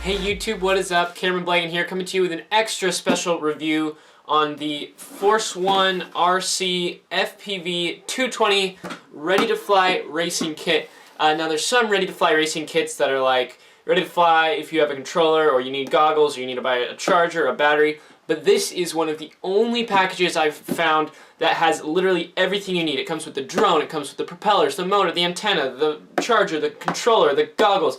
Hey YouTube, what is up? Cameron Blegen here, coming to you with an extra special review on the Force1RC FPV 220 ready-to-fly racing kit. Now there's some ready-to-fly racing kits that are like ready to fly if you have a controller or you need goggles or you need to buy a charger, a battery, but this is one of the only packages I've found that has literally everything you need. It comes with the drone, it comes with the propellers, the motor, the antenna, the charger, the controller, the goggles,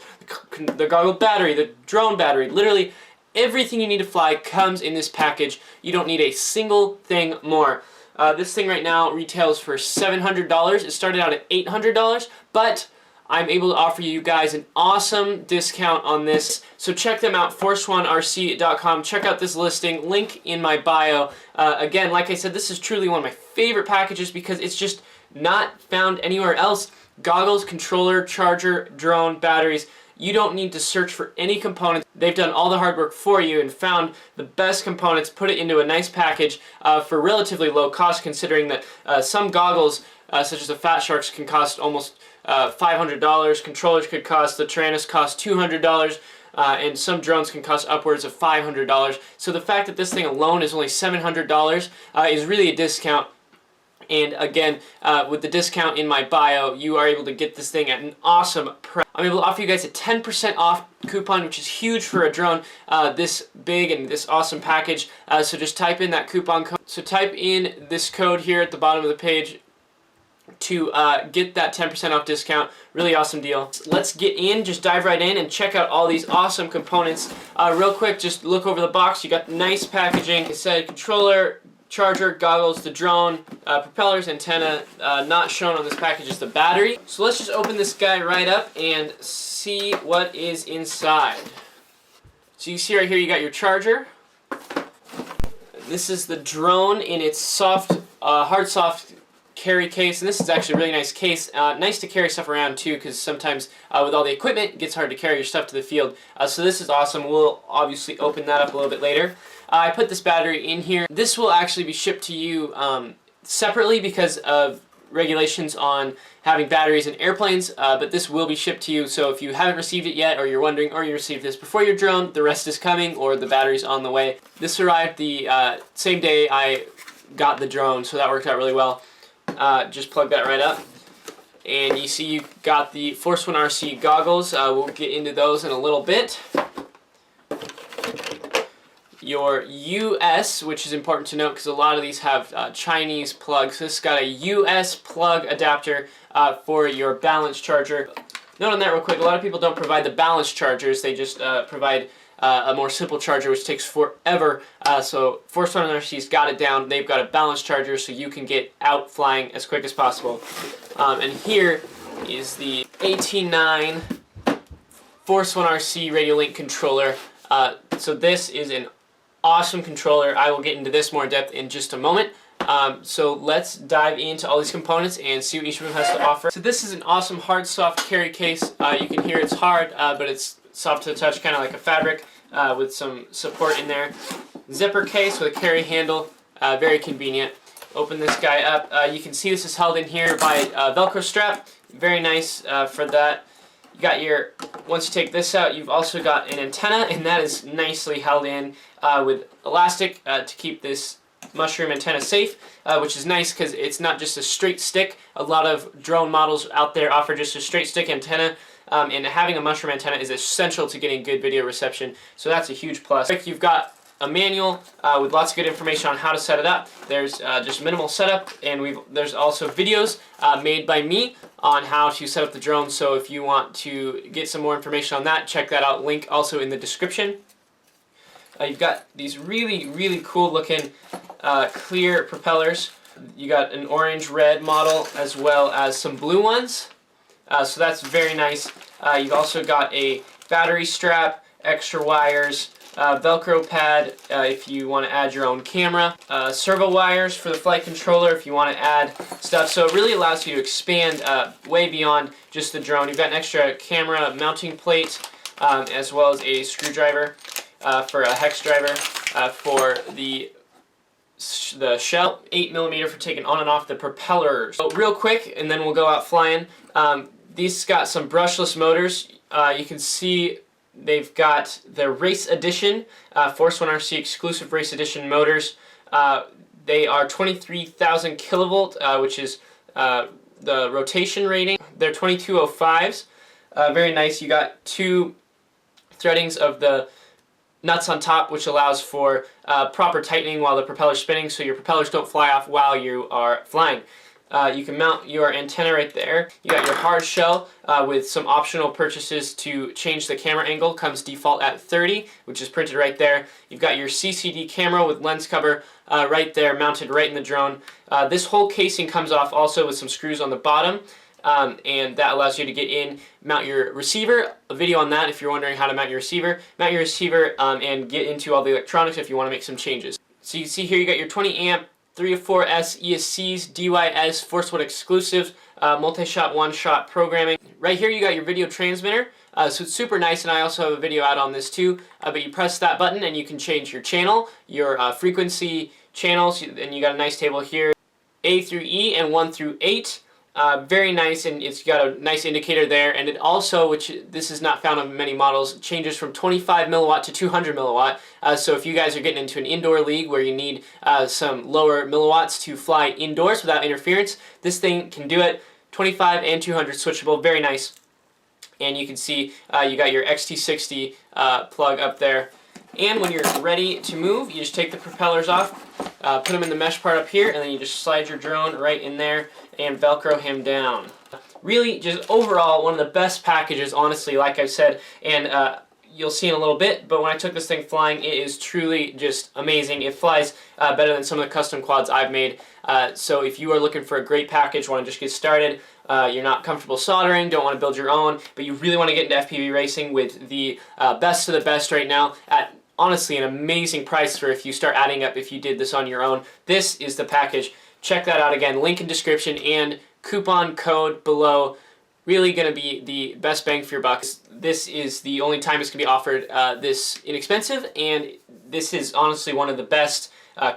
the goggle battery, the drone battery. Literally everything you need to fly comes in this package. You don't need a single thing more. This thing right now retails for $700. It started out at $800, but I'm able to offer you guys an awesome discount on this. So check them out, Force1RC.com. Check out this listing, link in my bio. Again, like I said, this is truly one of my favorite packages because it's just not found anywhere else. Goggles, controller, charger, drone, batteries. You don't need to search for any components. They've done all the hard work for you and found the best components, put it into a nice package for relatively low cost, considering that some goggles, such as the Fat Sharks, can cost almost $500. Controllers could cost, the Tyrannus cost $200, and some drones can cost upwards of $500. So the fact that this thing alone is only $700 is really a discount. And again, with the discount in my bio, you are able to get this thing at an awesome price. I'm able to offer you guys a 10% off coupon, which is huge for a drone this big and this awesome package. So just type in that coupon code. So type in this code here at the bottom of the page to get that 10% off discount. Really awesome deal. Let's get in, just dive right in and check out all these awesome components. Real quick, just look over the box. You got nice packaging. It said controller, charger, goggles, the drone, propellers, antenna. Not shown on this package is the battery. So let's just open this guy right up and see what is inside. So you see right here you got your charger. This is the drone in its soft, hard soft carry case, and this is actually a really nice case. Nice to carry stuff around too, because sometimes with all the equipment it gets hard to carry your stuff to the field. So this is awesome. We'll obviously open that up a little bit later. I put this battery in here. This will actually be shipped to you separately because of regulations on having batteries in airplanes, but this will be shipped to you. So if you haven't received it yet, or you're wondering, or you received this before your drone, the rest is coming, or the battery's on the way. This arrived the same day I got the drone, so that worked out really well. Just plug that right up, and you see you got the Force1RC goggles. We'll get into those in a little bit. Your US, which is important to note because a lot of these have Chinese plugs. This has got a US plug adapter for your balance charger. Note on that real quick, a lot of people don't provide the balance chargers, they just provide a more simple charger, which takes forever. So Force1RC's got it down. They've got a balance charger so you can get out flying as quick as possible. And here is the 18.9 Force1RC Radio Link controller. So this is an awesome controller. I will get into this more in depth in just a moment. So let's dive into all these components and see what each of them has to offer. So this is an awesome hard soft carry case. You can hear it's hard, but it's soft to the touch, kind of like a fabric with some support in there. Zipper case with a carry handle, very convenient. Open this guy up. You can see this is held in here by a Velcro strap. Very nice for that. You got your, once you take this out, you've also got an antenna, and that is nicely held in with elastic to keep this mushroom antenna safe, which is nice because it's not just a straight stick. A lot of drone models out there offer just a straight stick antenna, and having a mushroom antenna is essential to getting good video reception, so that's a huge plus. You've got a manual with lots of good information on how to set it up. There's just minimal setup, and there's also videos made by me on how to set up the drone, so if you want to get some more information on that, check that out. Link also in the description. You've got these really cool looking clear propellers. You got an orange-red model as well as some blue ones. So that's very nice. You've also got a battery strap, extra wires, Velcro pad if you want to add your own camera, servo wires for the flight controller if you want to add stuff. So it really allows you to expand way beyond just the drone. You've got an extra camera mounting plate as well as a screwdriver for a hex driver for the shell, 8mm for taking on and off the propellers. So real quick, and then we'll go out flying. These got some brushless motors. You can see they've got the Race Edition, Force1RC exclusive Race Edition motors. They are 23,000 kilovolt, which is the rotation rating. They're 2205s. Very nice. You got two threadings of the nuts on top, which allows for proper tightening while the propeller's spinning, so your propellers don't fly off while you are flying. You can mount your antenna right there. You got your hard shell with some optional purchases to change the camera angle. Comes default at 30, which is printed right there. You've got your CCD camera with lens cover right there, mounted right in the drone. This whole casing comes off also with some screws on the bottom. And that allows you to get in, mount your receiver, a video on that if you're wondering how to mount your receiver, and get into all the electronics if you want to make some changes. So you can see here you got your 20 amp 304S ESCs, DYS, Force1 exclusive, multi-shot, one-shot programming. Right here you got your video transmitter, so it's super nice, and I also have a video out on this too, but you press that button and you can change your channel, your frequency channels, and you got a nice table here, A through E and 1 through 8. Very nice, and it's got a nice indicator there, and it also, which this is not found on many models, changes from 25 milliwatt to 200 milliwatt. So if you guys are getting into an indoor league where you need some lower milliwatts to fly indoors without interference, this thing can do it. 25 and 200 switchable, very nice. And you can see you got your XT60 plug up there. And when you're ready to move, you just take the propellers off, put them in the mesh part up here, and then you just slide your drone right in there and Velcro him down. Really, just overall, one of the best packages, honestly, like I said, and you'll see in a little bit, but when I took this thing flying, it is truly just amazing. It flies better than some of the custom quads I've made. So if you are looking for a great package, want to just get started, you're not comfortable soldering, don't want to build your own, but you really want to get into FPV racing with the best of the best right now at honestly an amazing price for if you start adding up if you did this on your own. This is the package. Check that out again. Link in description and coupon code below. Really going to be the best bang for your buck. This is the only time it's going to be offered this inexpensive, and this is honestly one of the best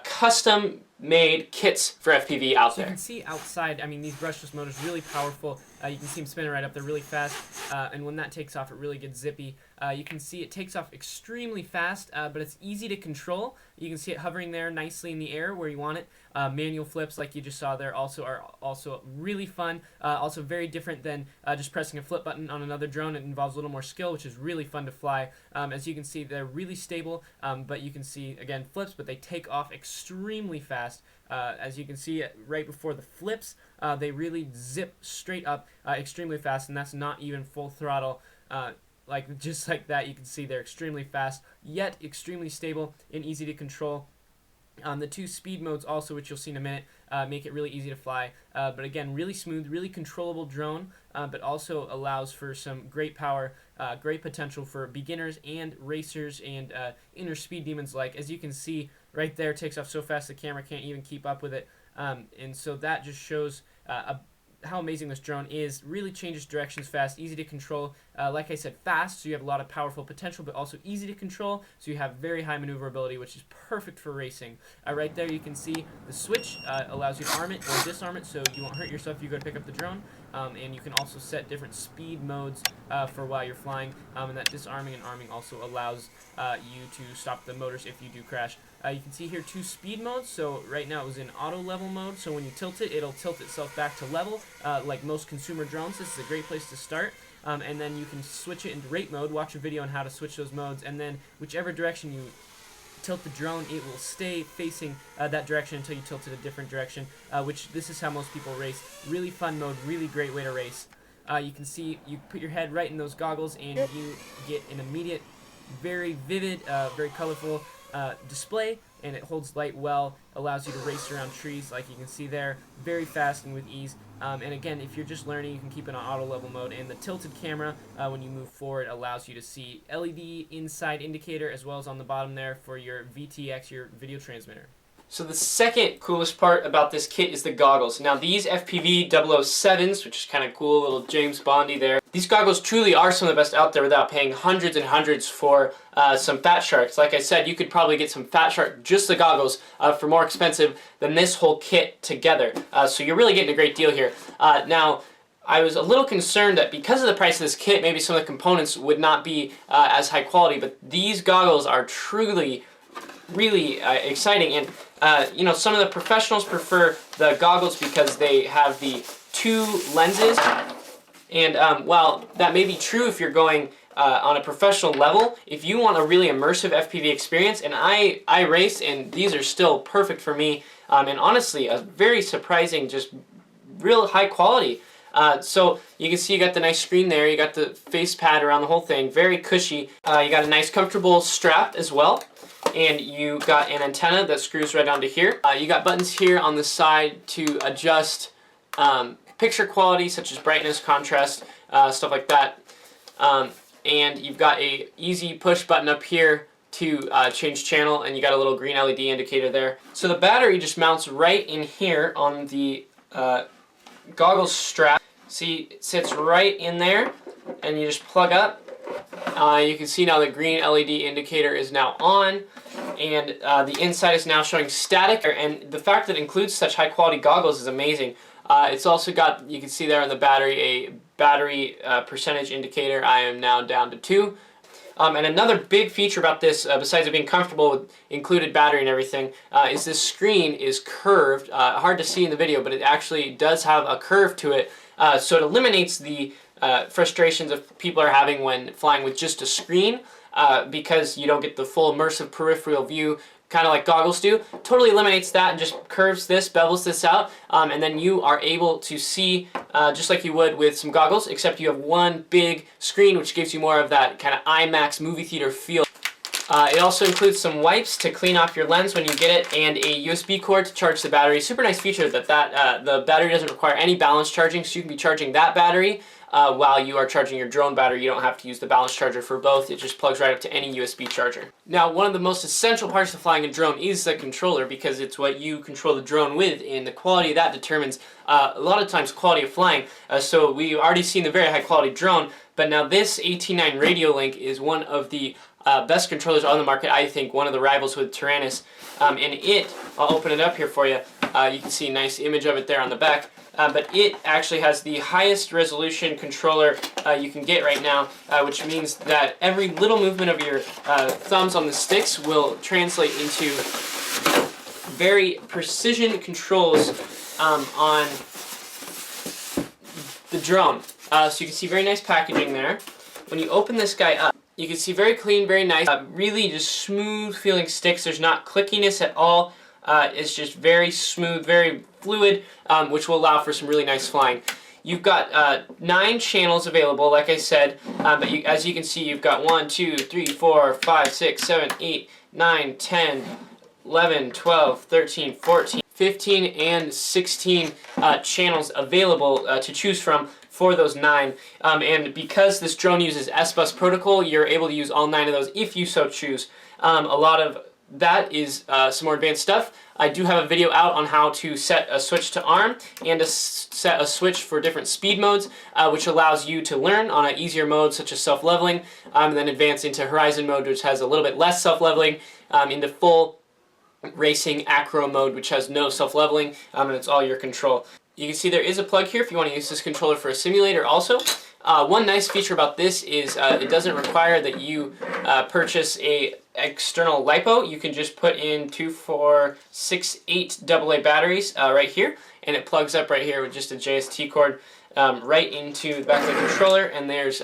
custom made kits for FPV out there. You can see outside, I mean, these brushless motors really powerful. You can see them spinning right up. They're really fast, and when that takes off, it really gets zippy. You can see it takes off extremely fast, but it's easy to control. You can see it hovering there nicely in the air where you want it. Manual flips, like you just saw there, are also really fun. Also very different than just pressing a flip button on another drone. It involves a little more skill, which is really fun to fly. As you can see, they're really stable, but you can see, again, flips, but they take off extremely fast. As you can see right before the flips, they really zip straight up extremely fast, and that's not even full throttle. Just like that, you can see they're extremely fast, yet extremely stable and easy to control. The two speed modes also, which you'll see in a minute, make it really easy to fly. But again, really smooth, really controllable drone, but also allows for some great power, great potential for beginners and racers and inner speed demons like. As you can see right there, it takes off so fast the camera can't even keep up with it. And so that just shows how amazing this drone is. Really changes directions fast, easy to control. Like I said, fast, so you have a lot of powerful potential, but also easy to control, so you have very high maneuverability, which is perfect for racing. Right there you can see the switch allows you to arm it or disarm it, so you won't hurt yourself if you go to pick up the drone. And you can also set different speed modes for while you're flying, and that disarming and arming also allows you to stop the motors if you do crash. You can see here two speed modes. So right now it was in auto level mode, so when you tilt it, it'll tilt itself back to level, like most consumer drones. This is a great place to start. And then you can switch it into rate mode, watch a video on how to switch those modes, and then whichever direction you tilt the drone, it will stay facing that direction until you tilt it a different direction, which this is how most people race. Really fun mode, really great way to race. You can see you put your head right in those goggles and you get an immediate, very vivid, very colorful display, and it holds light well, allows you to race around trees like you can see there, very fast and with ease. And again, if you're just learning, you can keep it on auto level mode, and the tilted camera, when you move forward, allows you to see LED inside indicator as well as on the bottom there for your VTX, your video transmitter. So the second coolest part about this kit is the goggles. Now these FPV 007s, which is kind of cool, little James Bondy there, these goggles truly are some of the best out there without paying hundreds and hundreds for some Fat Sharks. Like I said, you could probably get some Fat Shark, just the goggles, for more expensive than this whole kit together. So you're really getting a great deal here. Now, I was a little concerned that because of the price of this kit, maybe some of the components would not be as high quality, but these goggles are truly really exciting. And you know, some of the professionals prefer the goggles because they have the 2 lenses, and while that may be true if you're going on a professional level, if you want a really immersive FPV experience, and I race, and these are still perfect for me, and honestly a very surprising, just real high quality. So you can see you got the nice screen there, you got the face pad around the whole thing, very cushy. You got a nice comfortable strap as well, and you got an antenna that screws right onto here. You got buttons here on the side to adjust picture quality, such as brightness, contrast, stuff like that. And you've got a easy push button up here to change channel, and you got a little green LED indicator there. So the battery just mounts right in here on the goggles strap. See, it sits right in there, and you just plug up. You can see now the green LED indicator is now on, and the inside is now showing static, and the fact that it includes such high quality goggles is amazing. It's also got, you can see there on the battery, a battery percentage indicator. I am now down to 2. And another big feature about this, besides it being comfortable with included battery and everything, is this screen is curved. Hard to see in the video, but it actually does have a curve to it, so it eliminates the frustrations of people are having when flying with just a screen, because you don't get the full immersive peripheral view, kind of like goggles do. Totally eliminates that and just curves this, bevels this out, and then you are able to see just like you would with some goggles, except you have one big screen which gives you more of that kind of IMAX movie theater feel. It also includes some wipes to clean off your lens when you get it, and a USB cord to charge the battery. Super nice feature that the battery doesn't require any balance charging, so you can be charging that battery while you are charging your drone battery. You don't have to use the balance charger for both. It just plugs right up to any USB charger. Now, one of the most essential parts of flying a drone is the controller, because it's what you control the drone with, and the quality of that determines a lot of times quality of flying. So we've already seen the very high quality drone, but now this 18.9 Radio Link is one of the best controllers on the market. I think one of the rivals with Tyrannus, and I'll open it up here for you. You can see a nice image of it there on the back. But it actually has the highest resolution controller you can get right now, which means that every little movement of your thumbs on the sticks will translate into very precision controls on the drone. So you can see very nice packaging there. When you open this guy up, you can see very clean, very nice, really just smooth feeling sticks. There's not clickiness at all. It's just very smooth, very fluid, which will allow for some really nice flying. You've got 9 channels available, like I said, but as you can see, you've got 1, 2, 3, 4, 5, 6, 7, 8, 9, 10, 11, 12, 13, 14, 15, and 16 channels available to choose from for those 9. And because this drone uses S-Bus protocol, you're able to use all 9 of those if you so choose. A lot of that is some more advanced stuff. I do have a video out on how to set a switch to ARM and to set a switch for different speed modes, which allows you to learn on an easier mode such as self-leveling, and then advance into Horizon mode, which has a little bit less self-leveling, into full racing acro mode, which has no self-leveling, and it's all your control. You can see there is a plug here if you want to use this controller for a simulator also. One nice feature about this is it doesn't require that you purchase a external LiPo. You can just put in 2, 4, 6, 8 AA batteries right here, and it plugs up right here with just a JST cord right into the back of the controller, and there's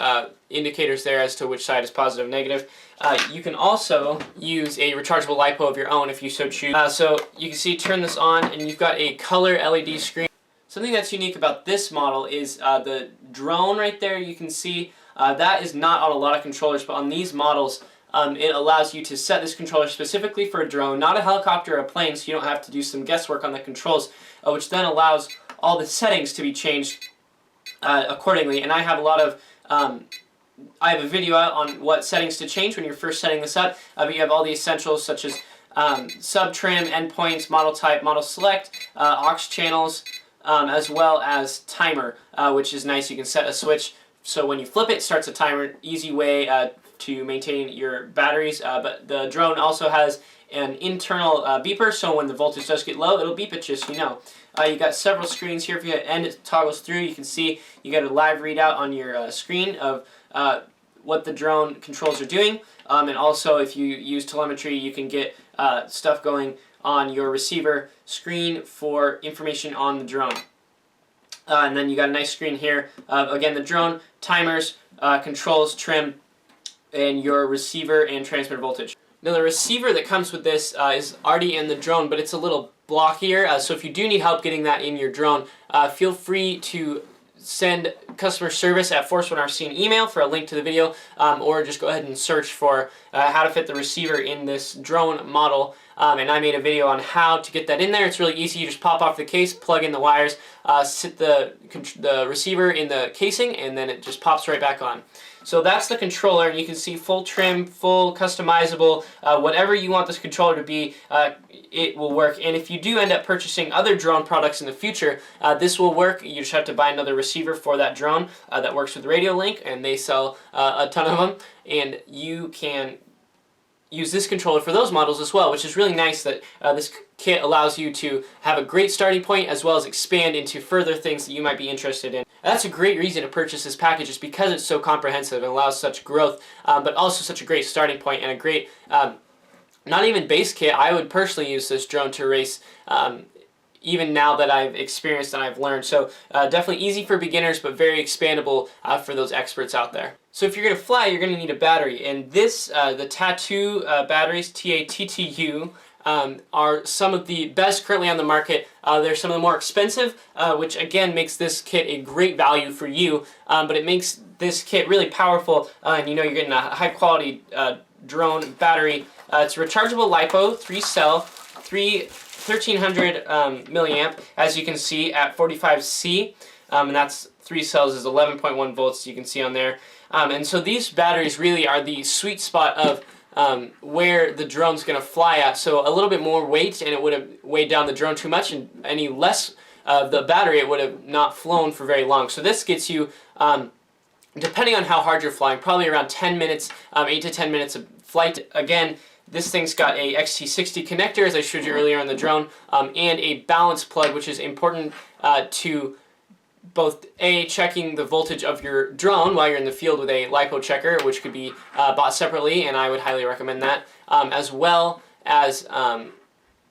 indicators there as to which side is positive and negative. You can also use a rechargeable LiPo of your own if you so choose. So you can see, turn this on, and you've got a color LED screen. Something that's unique about this model is the drone right there. You can see that is not on a lot of controllers, but on these models it allows you to set this controller specifically for a drone, not a helicopter or a plane, so you don't have to do some guesswork on the controls, which then allows all the settings to be changed accordingly. And I have a lot of I have a video out on what settings to change when you're first setting this up, but you have all the essentials such as sub-trim, endpoints, model type, model select, aux channels, as well as timer, which is nice. You can set a switch so when you flip it, it starts a timer. Easy way to maintain your batteries. But the drone also has an internal beeper, so when the voltage does get low, it'll beep at you so you know. You got several screens here. If you hit end, it toggles through. You can see you get a live readout on your screen of what the drone controls are doing. And also, if you use telemetry, you can get stuff going on your receiver screen for information on the drone. And then you got a nice screen here. Again, the drone, timers, controls, trim, and your receiver and transmitter voltage. Now the receiver that comes with this is already in the drone, but it's a little blockier. So if you do need help getting that in your drone, feel free to send customer service at Force1RC an email for a link to the video, or just go ahead and search for how to fit the receiver in this drone model. And I made a video on how to get that in there. It's really easy. You just pop off the case, plug in the wires, sit the receiver in the casing, and then it just pops right back on. So that's the controller, and you can see full trim, full customizable, whatever you want this controller to be, it will work. And if you do end up purchasing other drone products in the future, this will work. You just have to buy another receiver for that drone that works with Radio Link, and they sell a ton of them, and you can use this controller for those models as well, which is really nice that this kit allows you to have a great starting point as well as expand into further things that you might be interested in. That's a great reason to purchase this package, is because it's so comprehensive and allows such growth, but also such a great starting point and a great, not even base kit. I would personally use this drone to race even now that I've experienced and I've learned. So definitely easy for beginners, but very expandable for those experts out there. So if you're going to fly, you're going to need a battery. And this, the Tattu batteries, T-A-T-T-U, are some of the best currently on the market. They're some of the more expensive, which again makes this kit a great value for you, but it makes this kit really powerful, and you know you're getting a high quality drone battery. It's a rechargeable LiPo, 3-cell, 1300 milliamp, as you can see at 45C, and that's 3 cells is 11.1 volts, you can see on there. And so these batteries really are the sweet spot of where the drone's going to fly at. So a little bit more weight and it would have weighed down the drone too much, and any less of the battery it would have not flown for very long. So this gets you, depending on how hard you're flying, probably around 10 minutes, 8 to 10 minutes of flight. Again, this thing's got a XT60 connector, as I showed you earlier on the drone, and a balance plug, which is important to both checking the voltage of your drone while you're in the field with a LiPo checker, which could be bought separately, and I would highly recommend that, as well as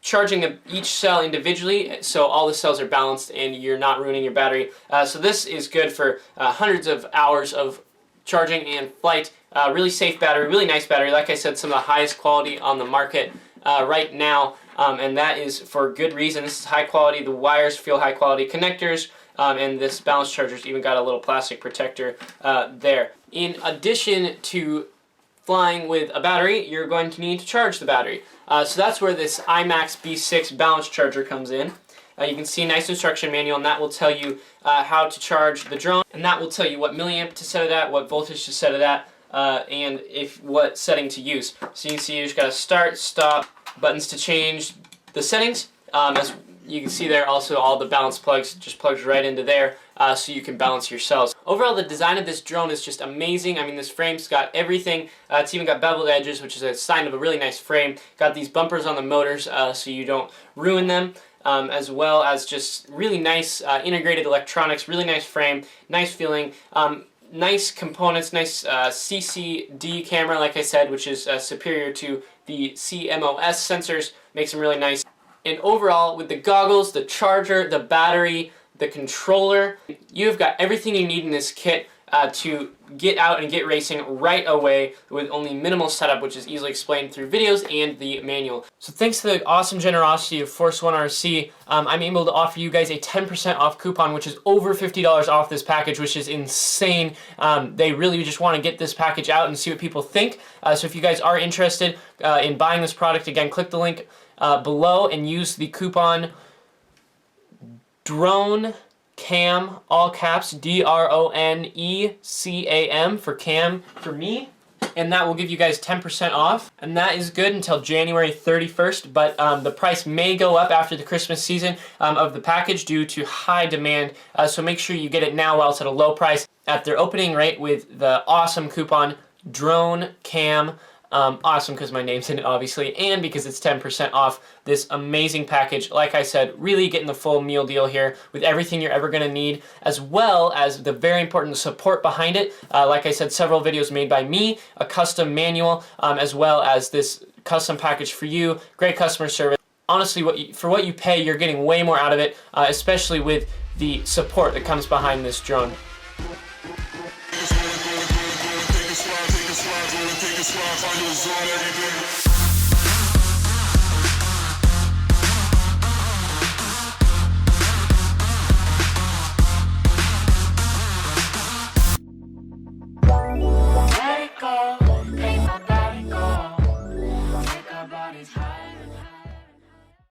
charging each cell individually, so all the cells are balanced and you're not ruining your battery. So this is good for hundreds of hours of charging and flight. Really safe battery, really nice battery. Like I said, some of the highest quality on the market right now, and that is for good reason. This is high quality. The wires feel high quality. Connectors, and this balance charger's even got a little plastic protector there. In addition to flying with a battery, you're going to need to charge the battery. So that's where this IMAX B6 balance charger comes in. You can see a nice instruction manual, and that will tell you how to charge the drone, and that will tell you what milliamp to set it at, what voltage to set it at, and what setting to use. So you can see you just got to start, stop, buttons to change the settings. As you can see there, also all the balance plugs just plugs right into there, so you can balance your cells. Overall, the design of this drone is just amazing. I mean, this frame's got everything. It's even got beveled edges, which is a sign of a really nice frame. Got these bumpers on the motors so you don't ruin them. As well as just really nice integrated electronics, really nice frame, nice feeling, nice components, nice CCD camera, like I said, which is superior to the CMOS sensors, makes them really nice. And overall, with the goggles, the charger, the battery, the controller, you've got everything you need in this kit to get out and get racing right away with only minimal setup, which is easily explained through videos and the manual. So thanks to the awesome generosity of Force1RC, I'm able to offer you guys a 10% off coupon, which is over $50 off this package, which is insane. They really just want to get this package out and see what people think. So if you guys are interested in buying this product, again, click the link below and use the coupon DRONECAM, all caps, DRONECAM for cam for me, and that will give you guys 10% off, and that is good until January 31st, but the price may go up after the Christmas season of the package due to high demand, so make sure you get it now while it's at a low price at their opening rate with the awesome coupon Drone Cam. Awesome because my name's in it, obviously, and because it's 10% off this amazing package. Like I said, really getting the full meal deal here with everything you're ever going to need, as well as the very important support behind it. Like I said, several videos made by me, a custom manual, as well as this custom package for you. Great customer service. Honestly, for what you pay, you're getting way more out of it, especially with the support that comes behind this drone. Take a slide, find your zone, everything.